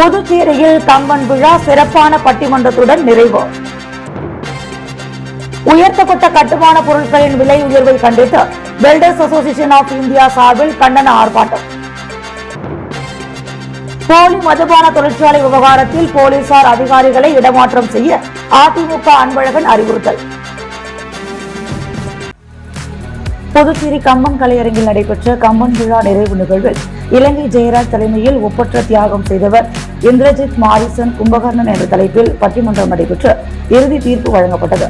புதுச்சேரியில் கம்பன் விழா சிறப்பான பட்டிமன்றத்துடன் நிறைவு. உயர்த்தப்பட்ட கட்டுமான பொருட்களின் விலை உயர்வை கண்டித்து பில்டர்ஸ் அசோசியேஷன் ஆஃப் இந்தியா சார்பில் கண்டன ஆர்ப்பாட்டம். போலி மதுபான தொழிற்சாலை விவகாரத்தில் போலீசார் அதிகாரிகளை இடமாற்றம் செய்ய அதிமுக அன்பழகன் அறிவுறுத்தல். புதுச்சேரி கம்பன் கலையரங்கில் நடைபெற்ற கம்பன் விழா நிறைவு நிகழ்வில் இலங்கை ஜெயராஜ் தலைமையில் ஒப்பற்ற தியாகம் செய்தவர் இந்திரஜித் மாரிசன் கும்பகர்ணன் என்ற தலைப்பில் பட்டிமன்றம் நடைபெற்று இறுதி தீர்ப்பு வழங்கப்பட்டது.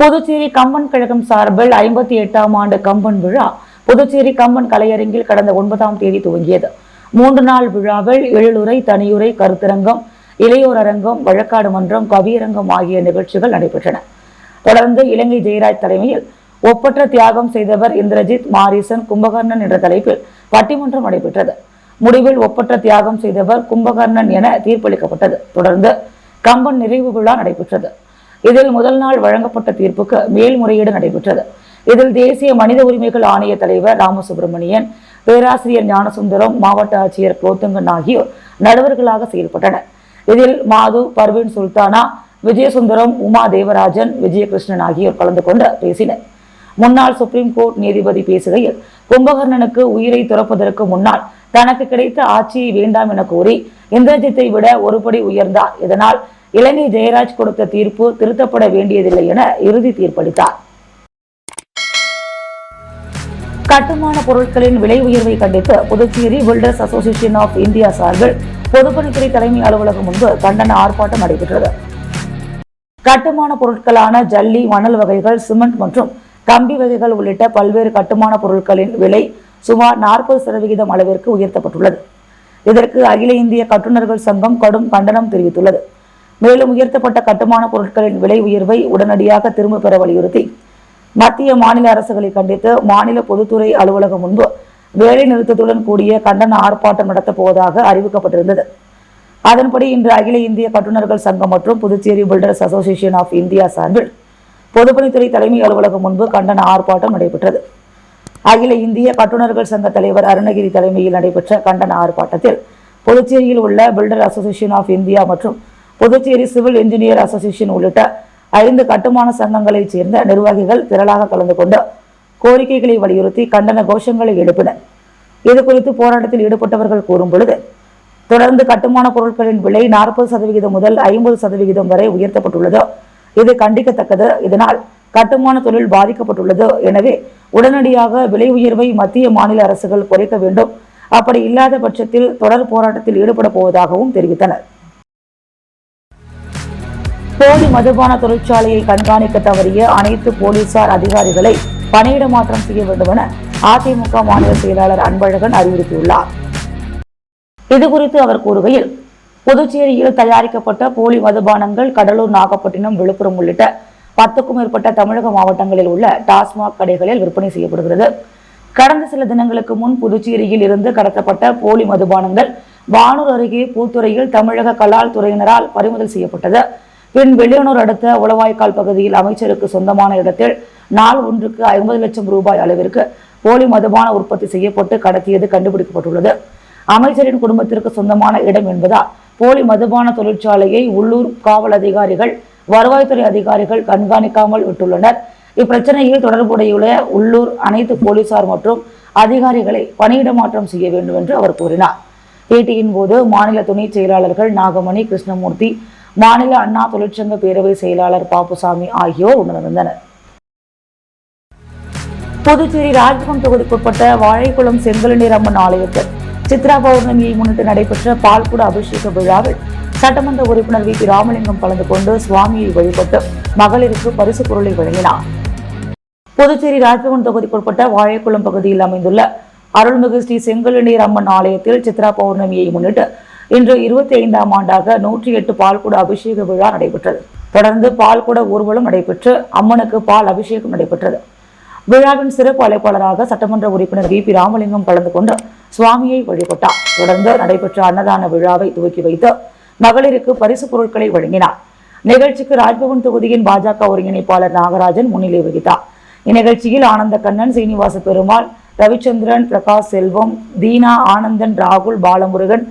புதுச்சேரி கம்பன் கழகம் சார்பில் 58ஆம் ஆண்டு கம்பன் விழா புதுச்சேரி கம்பன் கலையரங்கில் கடந்த 9ஆம் தேதி துவங்கியது. 3 நாள் விழாவில் எழிலுரை, தனியுரை, கருத்தரங்கம், இளையோர் அரங்கம், வழக்காடு மன்றம், கவியரங்கம் ஆகிய நிகழ்ச்சிகள் நடைபெற்றன. தொடர்ந்து இலங்கை ஜெயராஜ் தலைமையில் ஒப்பற்ற தியாகம் செய்தவர் இந்திரஜித் மாரிசன் கும்பகர்ணன் என்ற தலைப்பில் பட்டிமன்றம் நடைபெற்றது. முடிவில் ஒப்பற்ற தியாகம் செய்தவர் கும்பகர்ணன் என தீர்ப்பளிக்கப்பட்டது. தொடர்ந்து கம்பன் நிறைவு விழா நடைபெற்றது. இதில் முதல் நாள் வழங்கப்பட்ட தீர்ப்புக்கு மேல்முறையீடு நடைபெற்றது. இதில் தேசிய மனித உரிமைகள் ஆணைய தலைவர் ராமசுப்பிரமணியன், பேராசிரியர் ஞானசுந்தரம், மாவட்ட ஆட்சியர் குலோத்துங்கன் ஆகியோர் நடுவர்களாக செயல்பட்டனர். இதில் மாது, பர்வீன் சுல்தானா, விஜயசுந்தரம், உமா தேவராஜன், விஜயகிருஷ்ணன் ஆகியோர் கலந்து கொண்டு பேசினர். முன்னாள் சுப்ரீம் கோர்ட் நீதிபதி பேசுகையில் கும்பகர்ணனுக்கு உயிரை துறப்பதற்கு முன்னால் தனக்கு கிடைத்த ஆட்சியை வேண்டாம் என கூறி இந்திரஜித்தை விட ஒருபடி உயர்ந்தார். இதனால் இலங்கை ஜெயராஜ் கொடுத்த தீர்ப்பு திருத்தப்பட வேண்டியதில்லை என இறுதி தீர்ப்பளித்தார். கட்டுமான பொருட்களின் விலை உயர்வை கண்டித்து Puducherry builders association of India சார்பில் பொதுப்பணித்துறை தலைமை அலுவலகம் முன்பு கண்டன ஆர்ப்பாட்டம் நடைபெற்றது. கட்டுமான பொருட்களான ஜல்லி, மணல் வகைகள், சிமெண்ட் மற்றும் கம்பி வகைகள் உள்ளிட்ட பல்வேறு கட்டுமான பொருட்களின் விலை சுமார் 40% அளவிற்கு உயர்த்தப்பட்டுள்ளது. இதற்கு அகில இந்திய கட்டுநர்கள் சங்கம் கடும் கண்டனம் தெரிவித்துள்ளது. மேலும் உயர்த்தப்பட்ட கட்டுமான பொருட்களின் விலை உயர்வை உடனடியாக திரும்ப பெற வலியுறுத்தி மத்திய, மாநில அரசுகளை கண்டித்து மாநில பொதுத்துறை அலுவலகம் முன்பு வேலை நிறுத்தத்துடன் கூடிய கண்டன ஆர்ப்பாட்டம் நடத்தப் போவதாக அறிவிக்கப்பட்டிருந்தது. அதன்படி இன்று அகில இந்திய கட்டுநர்கள் சங்கம் மற்றும் Puducherry builders association of India சார்பில் பொதுப்பணித்துறை தலைமை அலுவலகம் முன்பு கண்டன ஆர்ப்பாட்டம் நடைபெற்றது. அகில இந்திய கட்டுநர்கள் சங்க தலைவர் அருணகிரி தலைமையில் நடைபெற்ற கண்டன ஆர்ப்பாட்டத்தில் புதுச்சேரியில் உள்ள பில்டர் அசோசியேஷன் ஆஃப் இந்தியா மற்றும் புதுச்சேரி சிவில் இன்ஜினியர் அசோசியேஷன் உள்ளிட்ட 5 கட்டுமான சங்கங்களைச் சேர்ந்த நிர்வாகிகள் திரளாக கலந்து கொண்டு கோரிக்கைகளை வலியுறுத்தி கண்டன கோஷங்களை எழுப்பினர். இதுகுறித்து போராட்டத்தில் ஈடுபட்டவர்கள் கூறும் பொழுது, தொடர்ந்து கட்டுமான பொருட்களின் விலை 40% முதல் 50% வரை உயர்த்தப்பட்டுள்ளது. இது கண்டிக்கத்தக்கது. இதனால் கட்டுமான தொழில் பாதிக்கப்பட்டுள்ளது. எனவே உடனடியாக விலை உயர்வை மத்திய, மாநில அரசுகள் குறைக்க வேண்டும். அப்படி இல்லாத பட்சத்தில் தொடர் போராட்டத்தில் ஈடுபட போவதாகவும் தெரிவித்தனர். போலி மதுபான தொழிற்சாலையை கண்காணிக்க தவறிய அனைத்து போலீசார் அதிகாரிகளை பணியிட மாற்றம் செய்ய வேண்டும் என அதிமுக மாநில செயலாளர் அன்பழகன் அறிவுறுத்தியுள்ளார். இதுகுறித்து அவர் கூறுகையில், புதுச்சேரியில் தயாரிக்கப்பட்ட போலி மதுபானங்கள் கடலூர், நாகப்பட்டினம், விழுப்புரம் உள்ளிட்ட 10க்கும் மேற்பட்ட தமிழக மாவட்டங்களில் உள்ள டாஸ்மாக் கடைகளில் விற்பனை செய்யப்படுகிறது. கடந்த சில தினங்களுக்கு முன் புதுச்சேரியில் இருந்து கடத்தப்பட்ட போலி மதுபானங்கள் வானூர் அருகே பூத்துறையில் தமிழக கலால் துறையினரால் பறிமுதல் செய்யப்பட்டது. பின் வெளியனூர் அடுத்த உளவாய்க்கால் பகுதியில் அமைச்சருக்கு சொந்தமான இடத்தில் நாள் ஒன்றுக்கு 50 லட்சம் ரூபாய் அளவிற்கு போலி மதுபான உற்பத்தி செய்யப்பட்டு கடத்தியது கண்டுபிடிக்கப்பட்டுள்ளது. அமைச்சரின் குடும்பத்திற்கு சொந்தமான இடம் என்பதால் போலி மதுபான தொழிற்சாலையை உள்ளூர் காவல் அதிகாரிகள், வருவாய்த்துறை அதிகாரிகள் கண்காணிக்காமல் விட்டுள்ளனர். இப்பிரச்சனையில் தொடர்புடைய உள்ளூர் அனைத்து போலீசார் மற்றும் அதிகாரிகளை பணியிட மாற்றம் செய்ய வேண்டும் என்று அவர் கூறினார். பேட்டியின் போது மாநில துணை செயலாளர்கள் நாகமணி, கிருஷ்ணமூர்த்தி, மாநில அண்ணா தொழிற்சங்க பேரவை செயலாளர் பாப்புசாமி ஆகியோர் உடனிருந்தனர். புதுச்சேரி ராஜ்பவன் தொகுதிக்குட்பட்ட வாழைக்குளம் செங்கலநீர் அம்மன் ஆலயத்தில் சித்ரா பௌர்ணமியை முன்னிட்டு நடைபெற்ற பால்குட அபிஷேக விழாவில் சட்டமன்ற உறுப்பினர் வி. ராமலிங்கம் கலந்து கொண்டு சுவாமியை வழிபட்டு மகளிருக்கு பரிசு பொருளை வழங்கினார். புதுச்சேரி ராஜ்பவன் தொகுதிக்குட்பட்ட வாழைக்குளம் பகுதியில் அமைந்துள்ள அருள்மிகு ஸ்ரீ செங்கலநீர் அம்மன் ஆலயத்தில் சித்ரா பௌர்ணமியை முன்னிட்டு இன்று 25ஆம் ஆண்டாக 108 பால்குட அபிஷேக விழா நடைபெற்றது. தொடர்ந்து பால்குட ஊர்வலம் நடைபெற்று அம்மனுக்கு பால் அபிஷேகம் நடைபெற்றது. விழாவின் சிறப்பு அழைப்பாளராக சட்டமன்ற உறுப்பினர் வி. ராமலிங்கம் கலந்து கொண்டு சுவாமியை வழிபட்டார். தொடர்ந்து நடைபெற்ற அன்னதான விழாவை துவக்கி வைத்து மகளிருக்கு பரிசு பொருட்களை வழங்கினார். நிகழ்ச்சிக்கு ராஜ்பவன் தொகுதியின் பாஜக ஒருங்கிணைப்பாளர் நாகராஜன் முன்னிலை வகித்தார். இந்நிகழ்ச்சியில் ஆனந்த கண்ணன், சீனிவாச பெருமாள், ரவிச்சந்திரன், பிரகாஷ் செல்வம், தீனா, ஆனந்தன், ராகுல், பாலமுருகன்,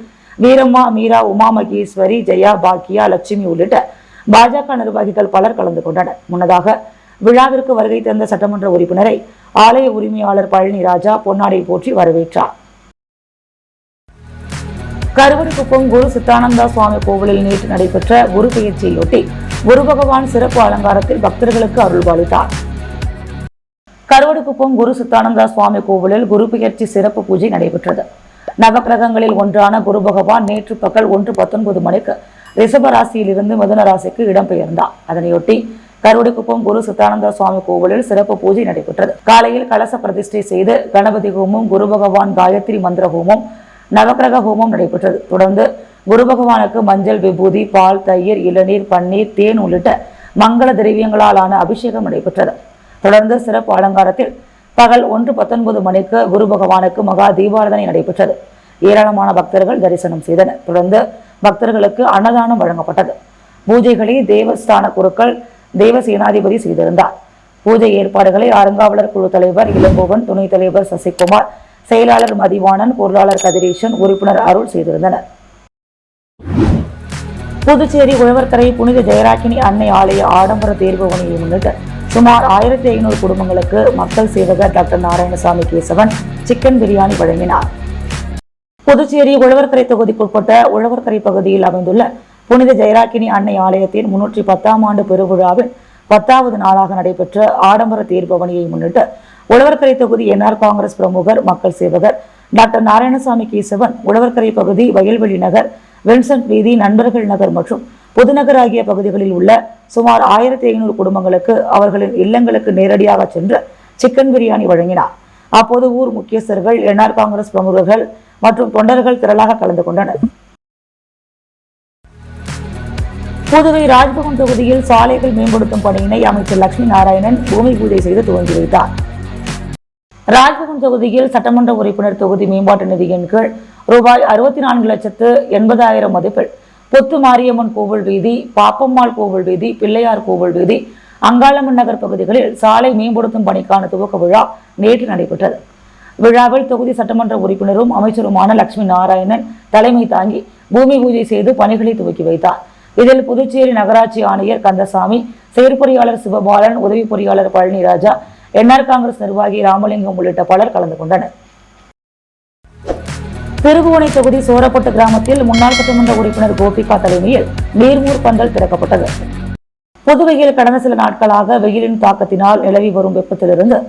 வீரம்மா, மீரா, உமா மகேஸ்வரி, ஜெயா, பாக்கியா, லட்சுமி உள்ளிட்ட பாஜக நிர்வாகிகள் பலர் கலந்து கொண்டனர். முன்னதாக விழாவிற்கு வருகை தந்த சட்டமன்ற உறுப்பினரை ஆலய உரிமையாளர் பழனி ராஜா பொன்னாடை போற்றி வரவேற்றார். கருவடிக்குப்பம் குரு சித்தானந்தா சுவாமி கோவிலில் நேற்று நடைபெற்ற குரு பெயர்ச்சியையொட்டி குரு பகவான் சிறப்பு அலங்காரத்தில் பக்தர்களுக்கு அருள்பாலித்தார். கருவடிக்குப்பம் குரு சித்தானந்தா சுவாமி கோவிலில் குரு பெயர்ச்சி சிறப்பு பூஜை நடைபெற்றது. நவக்கிரகங்களில் ஒன்றான குரு பகவான் நேற்று பகல் 1:19 மணிக்கு ரிஷப ராசியிலிருந்து மிதுன ராசிக்கு இடம்பெயர்ந்தார். அதனையொட்டி கருவடிக்குப்பம் குரு சித்தானந்தா சுவாமி கோவிலில் சிறப்பு பூஜை நடைபெற்றது. காலையில் கலச பிரதிஷ்டை செய்து கணபதி ஹோமம், குரு பகவான் காயத்ரி மந்திர ஹோமம், நவக்கிரக ஹோமம் நடைபெற்றது. தொடர்ந்து குரு பகவானுக்கு மஞ்சள், விபூதி, பால், தயிர், இளநீர், பன்னீர், தேன் உள்ளிட்ட மங்கள திரவியங்களால் ஆன அபிஷேகம் நடைபெற்றது. தொடர்ந்து சிறப்பு அலங்காரத்தில் பகல் 1:19 மணிக்கு குரு பகவானுக்கு மகா தீபாராதனை நடைபெற்றது. ஏராளமான பக்தர்கள் தரிசனம் செய்தனர். தொடர்ந்து பக்தர்களுக்கு அன்னதானம் வழங்கப்பட்டது. பூஜைகளை தேவஸ்தான குருக்கள் தேவசேனாதிபதி செய்திருந்தார். பூஜை ஏற்பாடுகளை அறங்காவலர் குழு தலைவர் இளங்கோவன், துணைத் தலைவர் சசிகுமார், செயலாளர் மதிவாணன், பொருளாளர் கதிரேசன், உறுப்பினர் அருள் செய்திருந்தனர். புதுச்சேரி உழவர்கரை புனித ஜெயராக்கினி அன்னை ஆலய ஆடம்பர தேர்பவனியை முன்னிட்டு சுமார் 1500 குடும்பங்களுக்கு மக்கள் சேவகர் டாக்டர் நாராயணசாமி கேசவன் சிக்கன் பிரியாணி வழங்கினார். புதுச்சேரி உழவர்கரை தொகுதிக்குட்பட்ட உழவர்கரை பகுதியில் அமைந்துள்ள புனித ஜெயராக்கினி அன்னை ஆலயத்தின் 310ஆம் ஆண்டு பெருவிழாவின் 10வது நாளாக நடைபெற்ற ஆடம்பர தேர்பவனியை முன்னிட்டு உழவர்கரை தொகுதி என்ஆர் காங்கிரஸ் பிரமுகர் மக்கள் சேவகர் டாக்டர் நாராயணசாமி கேசவன் உழவர்கரை பகுதி, வயல்வெளி நகர், வின்சென்ட் வீதி, நண்பர்கள் நகர் மற்றும் புதுநகர் ஆகிய பகுதிகளில் உள்ள சுமார் 1500 குடும்பங்களுக்கு அவர்களின் இல்லங்களுக்கு நேரடியாக சென்று சிக்கன் பிரியாணி வழங்கினார். அப்போது ஊர் முக்கியஸ்தர்கள், என்ஆர் காங்கிரஸ் பிரமுகர்கள் மற்றும் தொண்டர்கள் திரளாக கலந்து கொண்டனர். புதுவை ராஜ்பவன் தொகுதியில் சாலைகள் மேம்படுத்தும் பணியினை அமைச்சர் லட்சுமி நாராயணன் பூமி பூஜை செய்து துவங்கி வைத்தார். ராஜ்பவன் தொகுதியில் சட்டமன்ற உறுப்பினர் தொகுதி மேம்பாட்டு நிதியின் கீழ் ரூபாய் 64,80,000 மதிப்பில் பொத்து மாரியம்மன் கோவில் வீதி, பாப்பம்மாள் கோவில் வீதி, பிள்ளையார் கோவில் வீதி, அங்காளம்மன் நகர் பகுதிகளில் சாலை மேம்படுத்தும் பணிக்கான துவக்க விழா நேற்று நடைபெற்றது. விழாவில் தொகுதி சட்டமன்ற உறுப்பினரும் அமைச்சருமான லட்சுமி நாராயணன் தலைமை தாங்கி பூமி பூஜை செய்து பணிகளை துவக்கி வைத்தார். இதில் புதுச்சேரி நகராட்சி ஆணையர் கந்தசாமி, செயற்பொறியாளர் சிவபாலன், உதவி பொறியாளர் பழனி ராஜா, என்ஆர் காங்கிரஸ் நிர்வாகி ராமலிங்கம் உள்ளிட்ட பலர் கலந்து கொண்டனர். திருபுவனை தொகுதி சோரப்பட்டு கிராமத்தில் முன்னாள் சட்டமன்ற உறுப்பினர் கோபிகா தலைமையில் நீர்மூர் பந்தல் திறக்கப்பட்டது. புதுவையில் கடந்த சில நாட்களாக வெயிலின் தாக்கத்தினால் நிலவி வரும் வெப்பத்திலிருந்து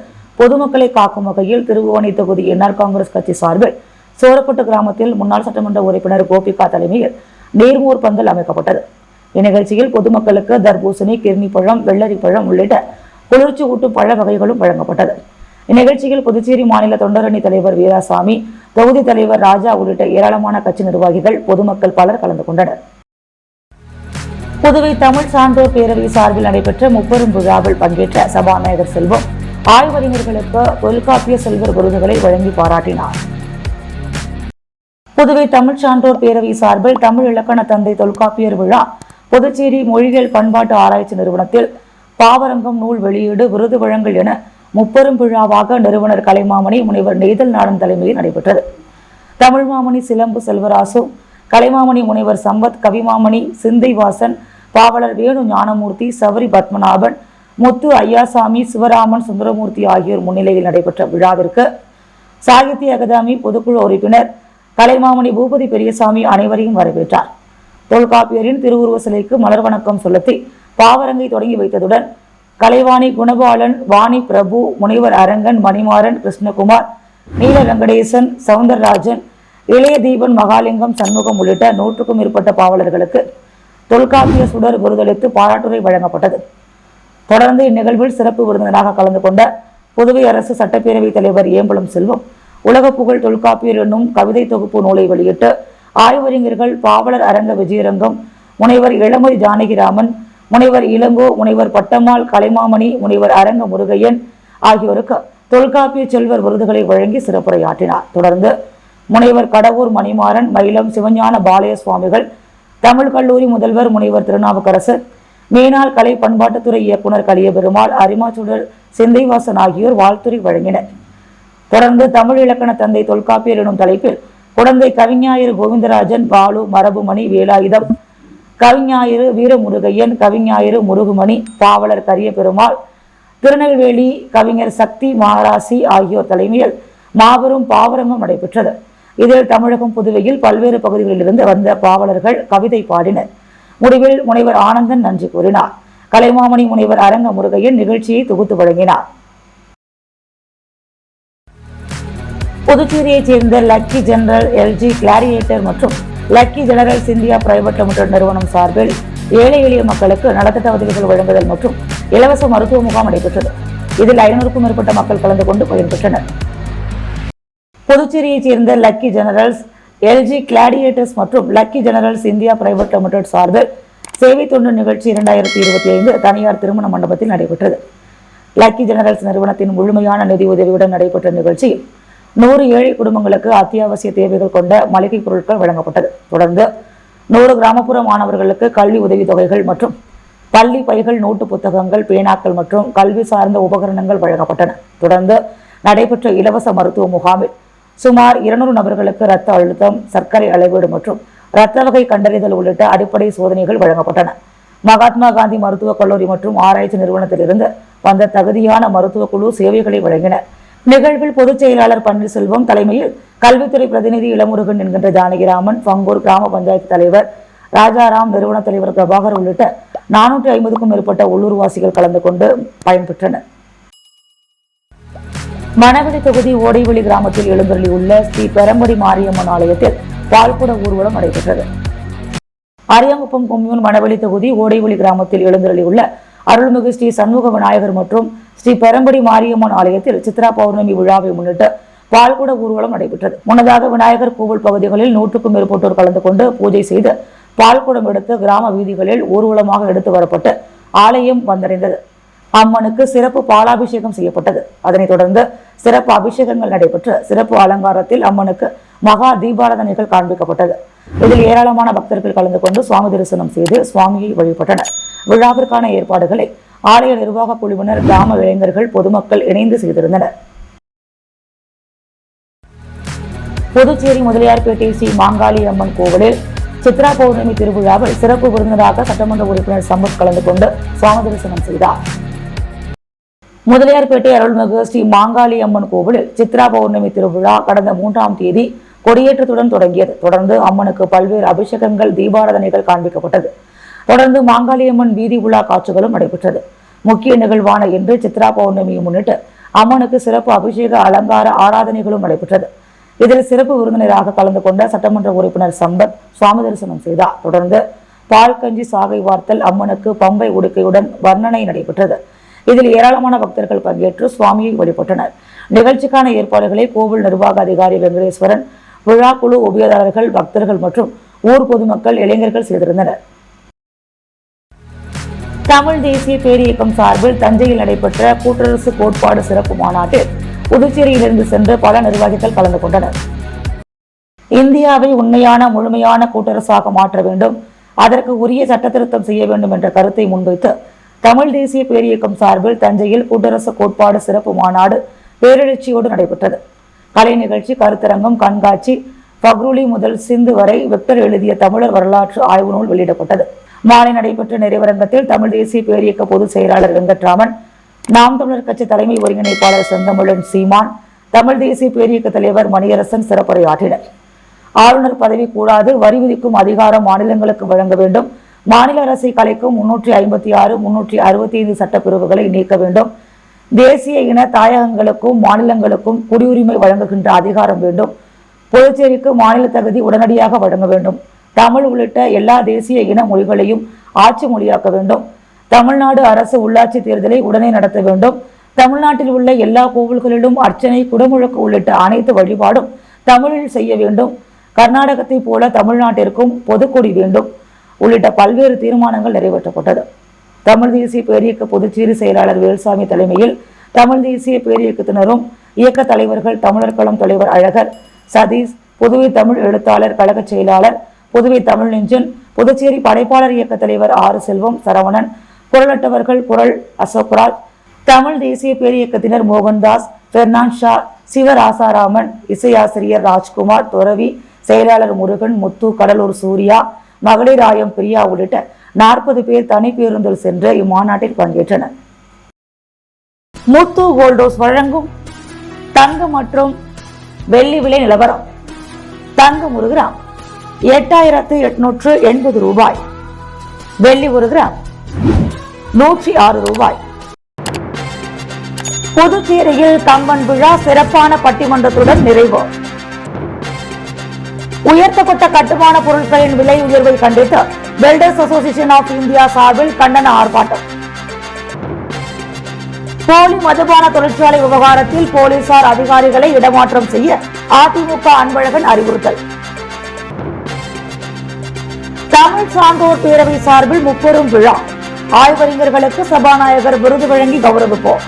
பொதுமக்களை காக்கும் வகையில் திருபுவனை தொகுதி என்ஆர் காங்கிரஸ் கட்சி சார்பில் சோரப்பட்டு கிராமத்தில் முன்னாள் சட்டமன்ற உறுப்பினர் கோபிகா தலைமையில் நீர்மூர் பந்தல் அமைக்கப்பட்டது. இந்நிகழ்ச்சியில் பொதுமக்களுக்கு தர்பூசணி, கிர்னி பழம், வெள்ளரி பழம் உள்ளிட்ட குளிர்ச்சி ஊட்டும் பழ வகைகளும் வழங்கப்பட்டது. இந்நிகழ்ச்சியில் புதுச்சேரி மாநில தொண்டரணி தலைவர் வீராசாமி, தொகுதி தலைவர் ராஜா உள்ளிட்ட ஏராளமான கட்சி நிர்வாகிகள், பொதுமக்கள் பலர் கலந்து கொண்டனர். புதுவை தமிழ் சான்றோர் பேரவை சார்பில் நடைபெற்ற முப்பெரும் விழாவில் பங்கேற்ற சபாநாயகர் செல்வம் ஆய்வறிஞர்களுக்கு தொல்காப்பிய செல்வர் விருதுகளை வழங்கி பாராட்டினார். புதுவை தமிழ் சான்றோர் பேரவை சார்பில் தமிழ் இலக்கண தந்தை தொல்காப்பியர் விழா புதுச்சேரி மொழியியல் பண்பாட்டு ஆராய்ச்சி நிறுவனத்தில் பாவரங்கம், நூல் வெளியீடு, விருது வழங்கல் என முப்பெரும் விழாவாக நிறுவனர் கலைமாமணி முனைவர் நெய்தல் நாடன் தலைமையில் நடைபெற்றது. தமிழ் மாமணி சிலம்பு செல்வராசு, கலைமாமணி முனைவர் சம்பத், கவிமாமணி சிந்தைவாசன், பாவலர் வேணு ஞானமூர்த்தி, சவரி பத்மநாபன், முத்து ஐயாசாமி, சிவராமன், சுந்தரமூர்த்தி ஆகியோர் முன்னிலையில் நடைபெற்ற விழாவிற்கு சாகித்ய அகாதமி பொதுக்குழு உறுப்பினர் கலைமாமணி பூபதி பெரியசாமி அனைவரையும் வரவேற்றார். தொல்காப்பியரின் திருவுருவ சிலைக்கு மலர் வணக்கம் செலுத்தி பாவரங்கை தொடங்கி வைத்ததுடன் கலைவாணி குணபாலன், வாணி பிரபு, முனைவர் அரங்கன், மணிமாறன், கிருஷ்ணகுமார், நீல வெங்கடேசன், சவுந்தரராஜன், இளைய தீபன், மகாலிங்கம், சண்முகம் உள்ளிட்ட 100க்கும் மேற்பட்ட பாவலர்களுக்கு தொல்காப்பிய சுடர் விருதளித்து பாராட்டுரை வழங்கப்பட்டது. தொடர்ந்து இந்நிகழ்வில் சிறப்பு விருந்தினராக கலந்து கொண்ட புதுவை அரசு சட்டப்பேரவைத் தலைவர் ஏம்பலம் செல்வம் உலக புகழ் தொல்காப்பியர் என்னும் கவிதை தொகுப்பு நூலை வெளியிட்டு ஆய்வறிஞர்கள் பாவலர் அரங்க விஜயரங்கம், முனைவர் இளமதி ஜானகிராமன், முனைவர் இளங்கோ, முனைவர் பட்டம்மாள், கலைமாமணி, முனைவர் அரங்க முருகையன் ஆகியோருக்கு தொல்காப்பிய செல்வர் விருதுகளை வழங்கி சிறப்புரையாற்றினார். தொடர்ந்து முனைவர் கடவூர் மணிமாறன், மயிலம் சிவஞான பாலய சுவாமிகள், தமிழ் கல்லூரி முதல்வர் முனைவர் திருநாவுக்கரசு, மேனாள் கலை பண்பாட்டுத்துறை இயக்குனர் கலியபெருமாள், அரிமாச்சுடர் சிந்தைவாசன் ஆகியோர் வாழ்த்துரை வழங்கினர். தொடர்ந்து தமிழ் இலக்கண தந்தை தொல்காப்பியர் எனும் தலைப்பில் குடந்தை கவிஞாயிறு கோவிந்தராஜன், பாலு, மரபுமணி, வேலாயுதம், கவிஞாயிறு வீரமுருகையன், கவிஞாயிறு முருகுமணி, பாவலர் கரிய பெருமாள், திருநெல்வேலி கவிஞர் சக்தி மாராசி ஆகியோர் தலைமையில் மாபெரும் பாவரங்கம் நடைபெற்றது. இதில் தமிழகம், புதுவையில் பல்வேறு பகுதிகளிலிருந்து வந்த பாவலர்கள் கவிதை பாடினர். முடிவில் முனைவர் ஆனந்தன் நன்றி கூறினார். கலைமாமணி முனைவர் அரங்க முருகையன் நிகழ்ச்சியை தொகுத்து வழங்கினார். புதுச்சேரியைச் சேர்ந்த லக்கி ஜெனரல் எல்ஜி கிளாரியேட்டர் மற்றும் lucky generals India private limited நிறுவனம் சார்பில் ஏழை எளிய மக்களுக்கு நலத்திட்ட உதவிகள் வழங்குதல் மற்றும் இலவச மருத்துவ முகாம் நடைபெற்றது. இதில் 500க்கும் மேற்பட்ட மக்கள் கலந்து கொண்டு பயன்பெற்றனர். புதுச்சேரியைச் சேர்ந்த லக்கி ஜெனரல்ஸ் எல்ஜி கிளாடியேட்டர்ஸ் மற்றும் lucky generals India private limited சார்பில் சேவை தொண்டு நிகழ்ச்சி 2025 தனியார் திருமண மண்டபத்தில் நடைபெற்றது. லக்கி ஜெனரல்ஸ் நிறுவனத்தின் முழுமையான நிதி உதவியுடன் நடைபெற்ற நிகழ்ச்சியில் 100 ஏழை குடும்பங்களுக்கு அத்தியாவசிய தேவைகள் கொண்ட மளிகை பொருட்கள் வழங்கப்பட்டது. தொடர்ந்து 100 கிராமப்புற மாணவர்களுக்கு கல்வி உதவித்தொகைகள் மற்றும் பள்ளி பைகள், நோட்டு புத்தகங்கள், பேனாக்கள் மற்றும் கல்வி சார்ந்த உபகரணங்கள் வழங்கப்பட்டன. தொடர்ந்து நடைபெற்ற இலவச மருத்துவ முகாமில் சுமார் 200 நபர்களுக்கு இரத்த அழுத்தம், சர்க்கரை அளவீடு மற்றும் இரத்த வகை கண்டறிதல் உள்ளிட்ட அடிப்படை சோதனைகள் வழங்கப்பட்டன. மகாத்மா காந்தி மருத்துவக் கல்லூரி மற்றும் ஆராய்ச்சி நிறுவனத்திலிருந்து வந்த தகுதியான மருத்துவ குழு சேவைகளை வழங்கினர். நிகழ்வில் பொதுச் செயலாளர் பன்னீர்செல்வம் தலைமையில் கல்வித்துறை பிரதிநிதி இளமுருகன் என்கின்ற ஜானகிராமன், பங்கூர் கிராம பஞ்சாயத்து தலைவர் ராஜாராம், நிறுவன தலைவர் பிரபாகர் உள்ளிட்ட 450க்கும் மேற்பட்ட உள்ளூர்வாசிகள் கலந்து கொண்டு பயன்பெற்றனர். மணவெளி தொகுதி ஓடைவெளி கிராமத்தில் எழுந்தருளியுள்ள ஸ்ரீ பெரம்படி மாரியம்மன் ஆலயத்தில் பால்குட ஊர்வலம் நடைபெற்றது. அரியாங்குப்பம் கொம்யூன் மணவெளி தொகுதி ஓடைவெளி கிராமத்தில் எழுந்தருளியுள்ள அருள்மிகு ஸ்ரீ சண்முக விநாயகர் மற்றும் ஸ்ரீ பெரம்படி மாரியம்மன் ஆலயத்தில் சித்ரா பௌர்ணமி விழாவை முன்னிட்டு பால்குட ஊர்வலம் நடைபெற்றது. முன்னதாக விநாயகர் கோவில் பகுதிகளில் 100க்கும் மேற்பட்டோர் கலந்து கொண்டு பூஜை செய்து பால்குடம் எடுத்து கிராம வீதிகளில் ஊர்வலமாக எடுத்து வரப்பட்டு ஆலயம் வந்தடைந்தது. அம்மனுக்கு சிறப்பு பாலாபிஷேகம் செய்யப்பட்டது. அதனைத் தொடர்ந்து சிறப்பு அபிஷேகங்கள் நடைபெற்று சிறப்பு அலங்காரத்தில் அம்மனுக்கு மகா தீபாராதனைகள் காண்பிக்கப்பட்டது. இதில் ஏராளமான பக்தர்கள் கலந்து கொண்டு சுவாமி தரிசனம் செய்து சுவாமியை வழிபட்டனர். விழாவிற்கான ஏற்பாடுகளை ஆலய நிர்வாக குழுவினர், கிராம இளைஞர்கள், பொதுமக்கள் இணைந்து செய்திருந்தனர். புதுச்சேரி முதலியார்பேட்டை ஸ்ரீ மாங்காளி அம்மன் கோவிலில் சித்ரா பௌர்ணமி திருவிழாவில் சிறப்பு விருந்தினராக சட்டமன்ற உறுப்பினர் சம்பத் கலந்து கொண்டு சுவாமி தரிசனம் செய்தார். முதலியார்பேட்டை அருள்மிகு ஸ்ரீ மாங்காளி அம்மன் கோவிலில் சித்ரா பௌர்ணமி திருவிழா கடந்த 3ஆம் தேதி கொடியேற்றத்துடன் தொடங்கியது. தொடர்ந்து அம்மனுக்கு பல்வேறு அபிஷேகங்கள், தீபாராதனைகள் காண்பிக்கப்பட்டது. தொடர்ந்து மாங்காளியம்மன் வீதி உலா காட்சிகளும் நடைபெற்றது. முக்கிய நிகழ்வான இன்று சித்ரா பௌர்ணமியை முன்னிட்டு அம்மனுக்கு சிறப்பு அபிஷேக, அலங்கார ஆராதனைகளும் நடைபெற்றது. இதில் சிறப்பு விருந்தினராக கலந்து கொண்ட சட்டமன்ற உறுப்பினர் சம்பத் சுவாமி தரிசனம் செய்தார். தொடர்ந்து பால் கஞ்சி சாகை வார்த்தல், அம்மனுக்கு பம்பை உடுக்கையுடன் வர்ணனை நடைபெற்றது. இதில் ஏராளமான பக்தர்கள் பங்கேற்று சுவாமியை வழிபட்டனர். நிகழ்ச்சிக்கான ஏற்பாடுகளை கோவில் நிர்வாக அதிகாரி வெங்கடேஸ்வரன், விழா குழு உபயதாரர்கள், பக்தர்கள் மற்றும் ஊர் பொதுமக்கள், இளைஞர்கள் செய்திருந்தனர். தமிழ் தேசிய பேரியக்கம் சார்பில் தஞ்சையில் நடைபெற்ற கூட்டரசு கோட்பாடு சிறப்பு மாநாட்டில் புதுச்சேரியிலிருந்து சென்று பல நிர்வாகிகள் கலந்து கொண்டனர். இந்தியாவை உண்மையான முழுமையான கூட்டரசாக மாற்ற வேண்டும், அதற்கு உரிய சட்ட திருத்தம் செய்ய வேண்டும் என்ற கருத்தை முன்வைத்து தமிழ் தேசிய பேரியக்கம் சார்பில் தஞ்சையில் கூட்டரசு கோட்பாடு சிறப்பு மாநாடு பேரெழுச்சியோடு நடைபெற்றது. கலை நிகழ்ச்சி, கருத்தரங்கம், கண்காட்சி, பக்ருலி முதல் சிந்து வரை விக்டர் எழுதிய தமிழர் வரலாற்று ஆய்வு நூல் வெளியிடப்பட்டது. மாலை நடைபெற்ற நிறைவரங்கத்தில் தமிழ் தேசிய பேரியக்க பொதுச் செயலாளர் வெங்கட்ராமன், நாம் தமிழர் கட்சி தலைமை ஒருங்கிணைப்பாளர் செந்தமிழன் சீமான், தமிழ் தேசிய பேரியக்க தலைவர் மணியரசன் சிறப்புரையாற்றினர். ஆளுநர் பதவி கூடாது, வரி விதிக்கும் அதிகாரம் மாநிலங்களுக்கு வழங்க வேண்டும், மாநில அரசை கலைக்கும் 356, 365 சட்டப்பிரிவுகளை நீக்க வேண்டும், தேசிய இன தாயகங்களுக்கும் மாநிலங்களுக்கும் குடியுரிமை வழங்குகின்ற அதிகாரம் வேண்டும், புதுச்சேரிக்கு மாநில தகுதி உடனடியாக வழங்க வேண்டும், தமிழ் உள்ளிட்ட எல்லா தேசிய இன மொழிகளையும் ஆட்சி மொழியாக்க வேண்டும், தமிழ்நாடு அரசு உள்ளாட்சி தேர்தலை உடனே நடத்த வேண்டும், தமிழ்நாட்டில் உள்ள எல்லா கோவில்களிலும் அர்ச்சனை, குடமுழக்கு உள்ளிட்ட அனைத்து வழிபாடும் தமிழில் செய்ய வேண்டும், கர்நாடகத்தை போல தமிழ்நாட்டிற்கும் பொதுக்கொடி வேண்டும் உள்ளிட்ட பல்வேறு தீர்மானங்கள் நிறைவேற்றப்பட்டது. தமிழ் தேசிய பேரியக்க புதுச்சேரி செயலாளர் வேல்சாமி தலைமையில் தமிழ் தேசிய பேரியக்கத்தினரும் இயக்க தலைவர்கள் தமிழர் களம் தலைவர் அழகர், சதீஷ், புதுவை தமிழ் எழுத்தாளர் கழக செயலாளர், புதுவை தமிழ் நெஞ்சன், புதுச்சேரி படைப்பாளர் இயக்க தலைவர் ஆறு செல்வம், சரவணன், குரலட்டவர்கள் குரல் அசோக்ராஜ், தமிழ் தேசிய பேரியக்கத்தினர் மோகன்தாஸ், பெர்னான் ஷா, சிவராசாராமன், இசையாசிரியர் ராஜ்குமார், துறவி, செயலாளர் முருகன், முத்து, கடலூர் சூர்யா, மகளிராயம் பிரியா உள்ளிட்ட 40 பேர் தனி பேருந்தில் சென்று இம்மாநாட்டில் பங்கேற்றனர். முத்து கோல்டோஸ் வழங்கும் தங்கம் மற்றும் வெள்ளி விலை நிலவரம். தங்கம் 1 கிராம் 8880 ரூபாய், வெள்ளி 1 கிராம் 106 ரூபாய். புதுச்சேரியில் கம்பன் விழா சிறப்பான பட்டிமன்றத்துடன் நிறைவு. உயர்த்தப்பட்ட கட்டுமான பொருட்களின் விலை உயர்வை கண்டித்து பில்டர்ஸ் அசோசியேஷன் ஆஃப் இந்தியா சார்பில் கண்டன ஆர்ப்பாட்டம். போலி மதுபான தொழிற்சாலை விவகாரத்தில் போலீசார் அதிகாரிகளை இடமாற்றம் செய்ய அதிமுக அன்பழகன் அறிவுறுத்தல். தமிழ் சான்றோர் பேரவை சார்பில் முப்பெரும் விழா. ஆய்வறிஞர்களுக்கு சபாநாயகர் விருது வழங்கி கௌரவிப்போம்.